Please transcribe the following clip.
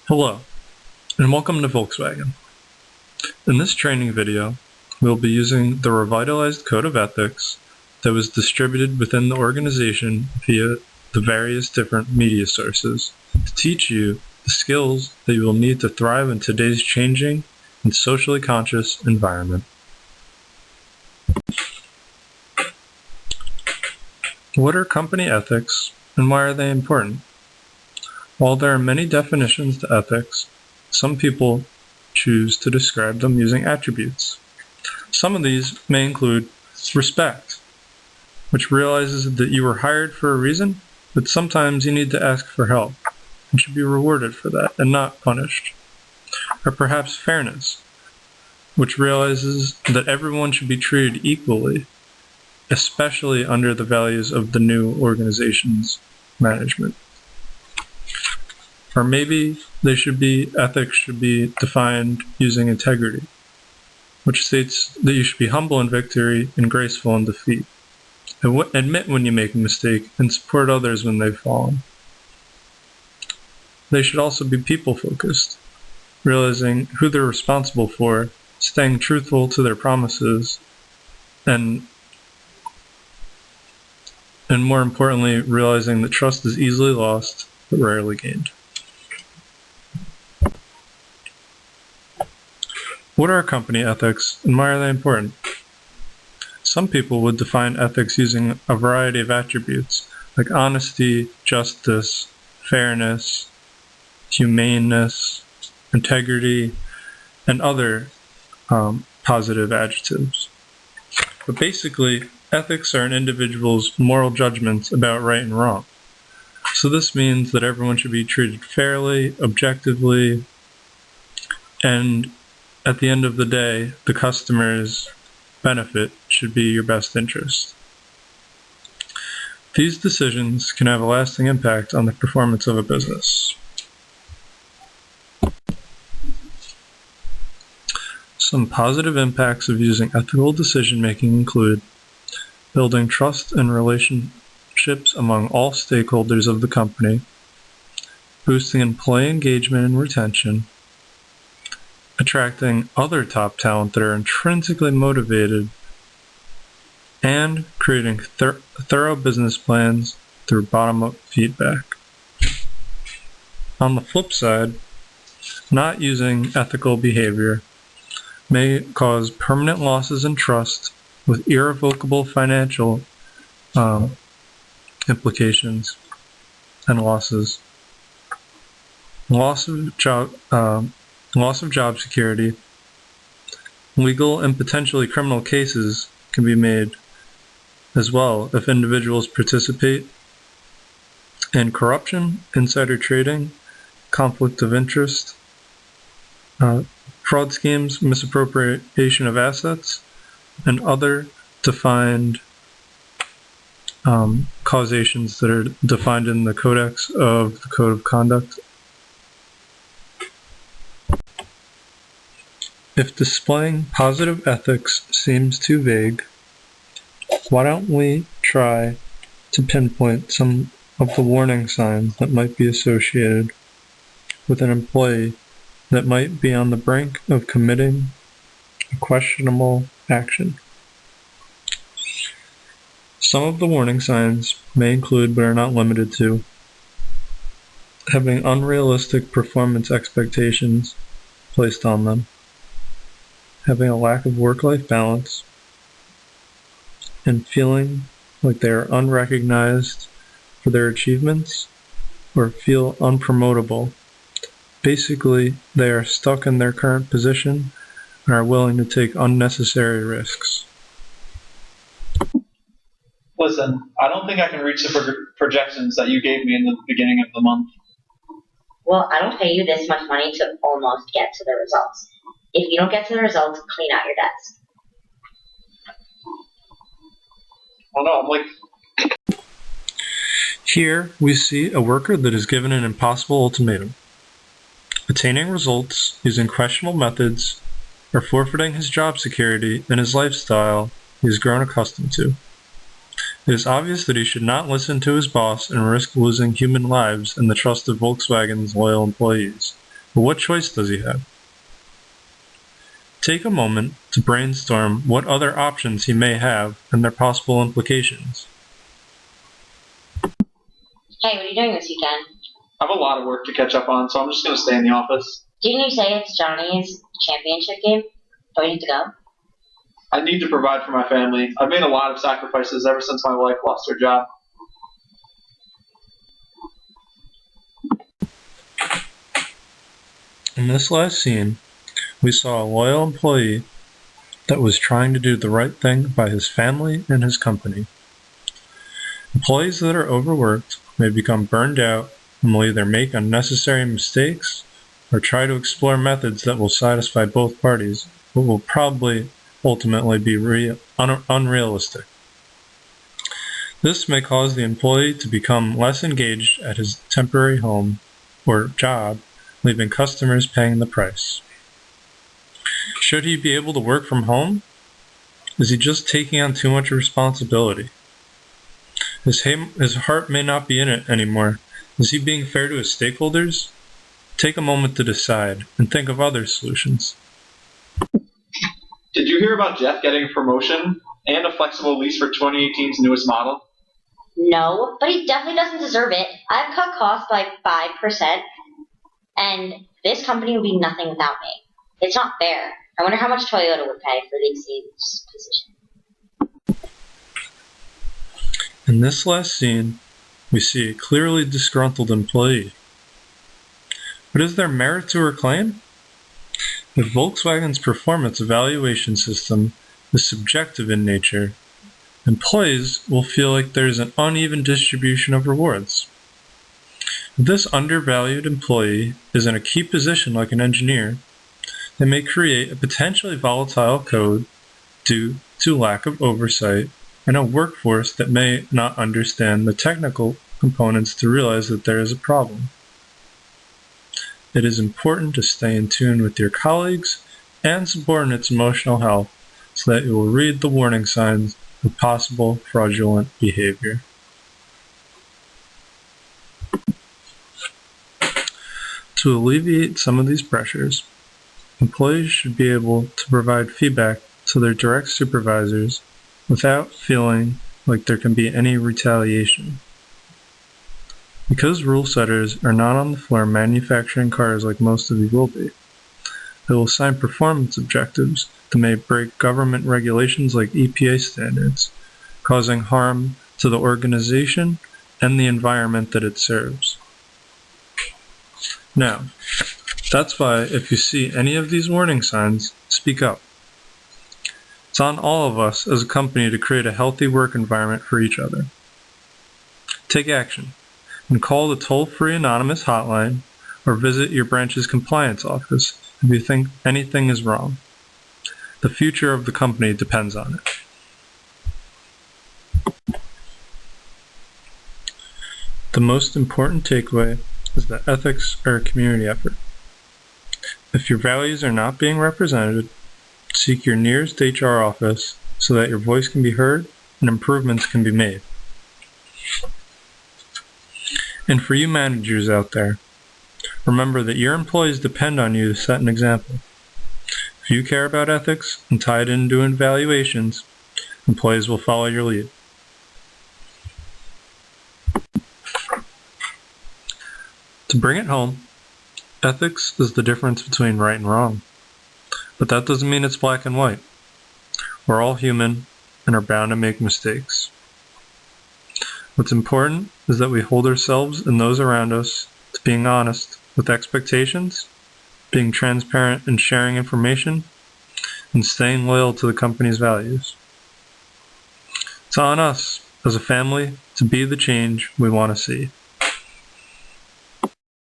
Hello, and welcome to Volkswagen. In this training video, we'll be using the revitalized code of ethics that was distributed within the organization via the various different media sources to teach you the skills that you will need to thrive in today's changing and socially conscious environment. What are company ethics, and why are they important? While there are many definitions to ethics, some people choose to describe them using attributes. Some of these may include respect, which realizes that you were hired for a reason, but sometimes you need to ask for help and should be rewarded for that and not punished. Or perhaps fairness, which realizes that everyone should be treated equally, especially under the values of the new organization's management. Or maybe ethics should be defined using integrity, which states that you should be humble in victory and graceful in defeat. Admit when you make a mistake and support others when they've fallen. They should also be people-focused, realizing who they're responsible for, staying truthful to their promises, and more importantly, realizing that trust is easily lost but rarely gained. What are company ethics, and why are they important? Some people would define ethics using a variety of attributes, like honesty, justice, fairness, humaneness, integrity, and other positive adjectives. But basically, ethics are an individual's moral judgments about right and wrong. So this means that everyone should be treated fairly, objectively, and at the end of the day, the customer's benefit should be your best interest. These decisions can have a lasting impact on the performance of a business. Some positive impacts of using ethical decision-making include building trust and relationships among all stakeholders of the company, boosting employee engagement and retention, attracting other top talent that are intrinsically motivated, and creating thorough business plans through bottom-up feedback. On the flip side, not using ethical behavior may cause permanent losses in trust with irrevocable financial implications and losses. Loss of job security, legal and potentially criminal cases can be made as well if individuals participate in corruption, insider trading, conflict of interest, fraud schemes, misappropriation of assets, and other defined causations that are defined in the Codex of the Code of Conduct. If displaying positive ethics seems too vague, why don't we try to pinpoint some of the warning signs that might be associated with an employee that might be on the brink of committing a questionable action. Some of the warning signs may include, but are not limited to, having unrealistic performance expectations placed on them, having a lack of work-life balance, and feeling like they are unrecognized for their achievements or feel unpromotable. Basically, they are stuck in their current position and are willing to take unnecessary risks. Listen, I don't think I can reach the projections that you gave me in the beginning of the month. Well, I don't pay you this much money to almost get to the results. If you don't get to the results, clean out your desk. Oh no, I'm like... Here, we see a worker that is given an impossible ultimatum. Attaining results using questionable methods or forfeiting his job security and his lifestyle he has grown accustomed to. It is obvious that he should not listen to his boss and risk losing human lives and the trust of Volkswagen's loyal employees. But what choice does he have? Take a moment to brainstorm what other options he may have and their possible implications. Hey, what are you doing this weekend? I have a lot of work to catch up on, so I'm just going to stay in the office. Didn't you say it's Johnny's championship game? Do we need to go? I need to provide for my family. I've made a lot of sacrifices ever since my wife lost her job. In this last scene, we saw a loyal employee that was trying to do the right thing by his family and his company. Employees that are overworked may become burned out and will either make unnecessary mistakes or try to explore methods that will satisfy both parties, but will probably ultimately be unrealistic. This may cause the employee to become less engaged at his temporary home or job, leaving customers paying the price. Should he be able to work from home? Is he just taking on too much responsibility? His heart may not be in it anymore. Is he being fair to his stakeholders? Take a moment to decide and think of other solutions. Did you hear about Jeff getting a promotion and a flexible lease for 2018's newest model? No, but he definitely doesn't deserve it. I've cut costs by 5%, and this company would be nothing without me. It's not fair. I wonder how much Toyota would pay for the same position. In this last scene, we see a clearly disgruntled employee. But is there merit to her claim? If Volkswagen's performance evaluation system is subjective in nature, employees will feel like there's an uneven distribution of rewards. If this undervalued employee is in a key position like an engineer, they may create a potentially volatile code due to lack of oversight and a workforce that may not understand the technical components to realize that there is a problem. It is important to stay in tune with your colleagues and subordinates' emotional health so that you will read the warning signs of possible fraudulent behavior. To alleviate some of these pressures, employees should be able to provide feedback to their direct supervisors without feeling like there can be any retaliation. Because rule setters are not on the floor manufacturing cars like most of you will be, they will assign performance objectives that may break government regulations like EPA standards, causing harm to the organization and the environment that it serves. Now, that's why if you see any of these warning signs, speak up. It's on all of us as a company to create a healthy work environment for each other. Take action and call the toll-free anonymous hotline or visit your branch's compliance office if you think anything is wrong. The future of the company depends on it. The most important takeaway is that ethics are a community effort. If your values are not being represented, seek your nearest HR office so that your voice can be heard and improvements can be made. And for you managers out there, remember that your employees depend on you to set an example. If you care about ethics and tie it into evaluations, employees will follow your lead. To bring it home, ethics is the difference between right and wrong. But that doesn't mean it's black and white. We're all human and are bound to make mistakes. What's important is that we hold ourselves and those around us to being honest with expectations, being transparent and sharing information, and staying loyal to the company's values. It's on us as a family to be the change we want to see.